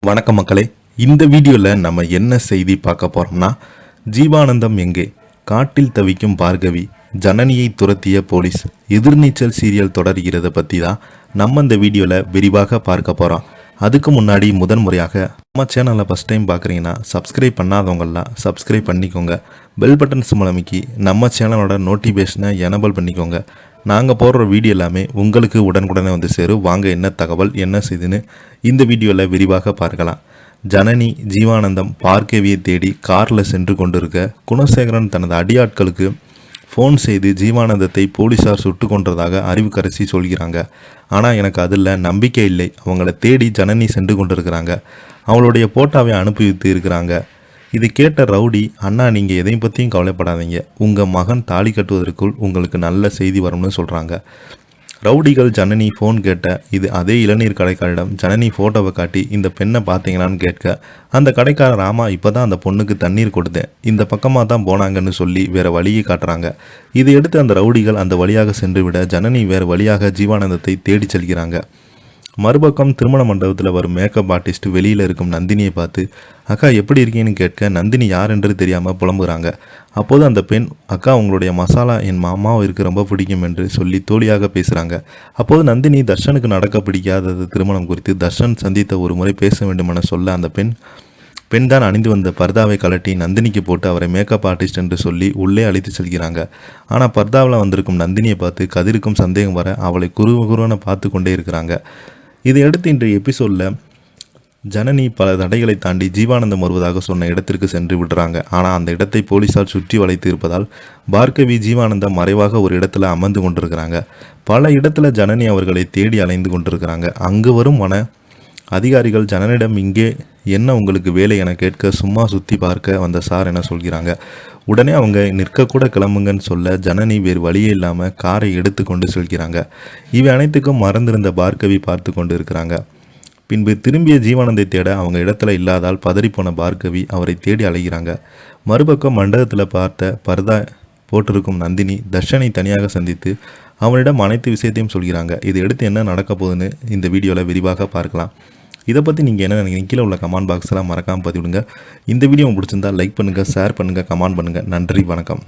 வணக்கம் மக்களே. இந்த வீடியோவில் நம்ம என்ன செய்தி பார்க்க போகிறோம்னா, ஜீவானந்தம் எங்கே, காட்டில் தவிக்கும் பார்கவி, ஜனனியை துரத்திய போலீஸ், எதிர்நீச்சல் சீரியல் தொடர்கிறத பற்றி தான் நம்ம இந்த வீடியோவில் விரிவாக பார்க்க போகிறோம். அதுக்கு முன்னாடி முதன்முறையாக நம்ம சேனலை ஃபஸ்ட் டைம் பார்க்குறீங்கன்னா சப்ஸ்கிரைப் பண்ணாதவங்களாம் சப்ஸ்கிரைப் பண்ணிக்கோங்க. பெல் பட்டன்ஸ் மூலமிக்கி நம்ம சேனலோட நோட்டிஃபிகேஷனை எனபிள் பண்ணிக்கோங்க. நாங்கள் போடுற வீடியோ எல்லாமே உங்களுக்கு உடனுக்குடனே வந்து சேரும். வாங்க என்ன தகவல் என்ன செய்துன்னு இந்த வீடியோவில் விரிவாக பார்க்கலாம். ஜனனி ஜீவானந்தம் பார்கவியை தேடி காரில் சென்று கொண்டிருக்க குணசேகரன் தனது அடியாட்களுக்கு ஃபோன் செய்து ஜீவானந்தத்தை போலீஸார் சுட்டு கொன்றதாக அறிவுக்கரசி சொல்கிறாங்க. ஆனால் எனக்கு அதில் நம்பிக்கை இல்லை. அவங்கள தேடி ஜனனி சென்று கொண்டிருக்கிறாங்க. அவளுடைய போட்டோவை அனுப்பி வைத்து இருக்கிறாங்க. இது கேட்ட ரவுடி, அண்ணா நீங்கள் எதையும் பற்றியும் கவலைப்படாதீங்க, உங்கள் மகன் தாலி கட்டுவதற்குள் உங்களுக்கு நல்ல செய்தி வரும்னு சொல்கிறாங்க. ரவுடிகள் ஜனனி ஃபோன் கேட்ட இது அதே இளநீர் கடைக்காரிடம் ஜனனி ஃபோட்டோவை காட்டி இந்த பெண்ணை பார்த்தீங்களான்னு கேட்க, அந்த கடைக்காரர் ஆமாம் இப்போ தான் அந்த பொண்ணுக்கு தண்ணீர் கொடுத்தேன், இந்த பக்கமாக தான் போனாங்கன்னு சொல்லி வேறு வழியை காட்டுறாங்க. இதையடுத்து அந்த ரவுடிகள் அந்த வழியாக சென்று விட ஜனனி வேறு வழியாக ஜீவானந்தத்தை தேடி செல்கிறாங்க. மறுபக்கம் திருமண மண்டபத்தில் வரும் மேக்கப் ஆர்டிஸ்ட் வெளியில் இருக்கும் நந்தினியை பார்த்து அக்கா எப்படி இருக்கீங்கன்னு கேட்க, நந்தினி யார் என்று தெரியாமல் புலம்புகிறாங்க. அப்போது அந்த பெண், அக்கா உங்களுடைய மசாலா என் மாமாவிற்கு ரொம்ப பிடிக்கும் என்று சொல்லி தோழியாக பேசுகிறாங்க. அப்போது நந்தினி தர்ஷனுக்கு நடக்க பிடிக்காதது திருமணம் குறித்து தர்ஷன் சந்தித்த ஒரு முறை பேச வேண்டும் என சொல்ல, அந்த பெண் தான் அணிந்து வந்த பர்தாவை கலட்டி நந்தினிக்கு போட்டு அவரை மேக்கப் ஆர்டிஸ்ட் என்று சொல்லி உள்ளே அழைத்து செல்கிறாங்க. ஆனால் பர்தாவில் வந்திருக்கும் நந்தினியை பார்த்து கதிருக்கும் சந்தேகம் வர அவளை குருவன பார்த்து கொண்டே இருக்கிறாங்க. இதையடுத்து இன்றைய எபிசோடில் ஜனனி பல தடைகளை தாண்டி ஜீவானந்தம் வருவதாக சொன்ன இடத்திற்கு சென்று விடுறாங்க. ஆனால் அந்த இடத்தை போலீஸார் சுற்றி வளைத்து இருப்பதால் பார்கவி ஜீவானந்தம் மறைவாக ஒரு இடத்துல அமர்ந்து கொண்டிருக்கிறாங்க. பல இடத்துல ஜனனி அவர்களை தேடி அலைந்து கொண்டிருக்கிறாங்க. அங்கு வரும் அதிகாரிகள் ஜனனிடம் இங்கே என்ன உங்களுக்கு வேலை என கேட்க, சும்மா சுற்றி பார்க்க வந்த சார் என சொல்கிறாங்க. உடனே அவங்க நிற்கக்கூட கிளம்புங்கன்னு சொல்ல ஜனனி வேறு வழியே இல்லாமல் காரை எடுத்து கொண்டு செல்கிறாங்க. இவை அனைத்துக்கும் மறந்திருந்த பார்கவி பார்த்து கொண்டு இருக்கிறாங்க. பின்பு திரும்பிய ஜீவானந்தை தேட அவங்க இடத்துல இல்லாதால் பதறிப்போன பார்கவி அவரை தேடி அலைகிறாங்க. மறுபக்கம் மண்டபத்தில் பார்த்த பர்தா போட்டிருக்கும் நந்தினி தர்ஷனை தனியாக சந்தித்து அவனிடம் அனைத்து விஷயத்தையும் சொல்கிறாங்க. இதை எடுத்து என்ன நடக்க போகுதுன்னு இந்த வீடியோவில் விரிவாக பார்க்கலாம். இதை பற்றி நீங்கள் என்ன நினைக்கிறீங்க? கீழே உள்ள கமெண்ட் பாக்ஸெலாம் மறக்காமல் பதிவிடுங்க. இந்த வீடியோ பிடிச்சிருந்தால் லைக் பண்ணுங்கள், ஷேர் பண்ணுங்கள், கமெண்ட் பண்ணுங்கள். நன்றி, வணக்கம்.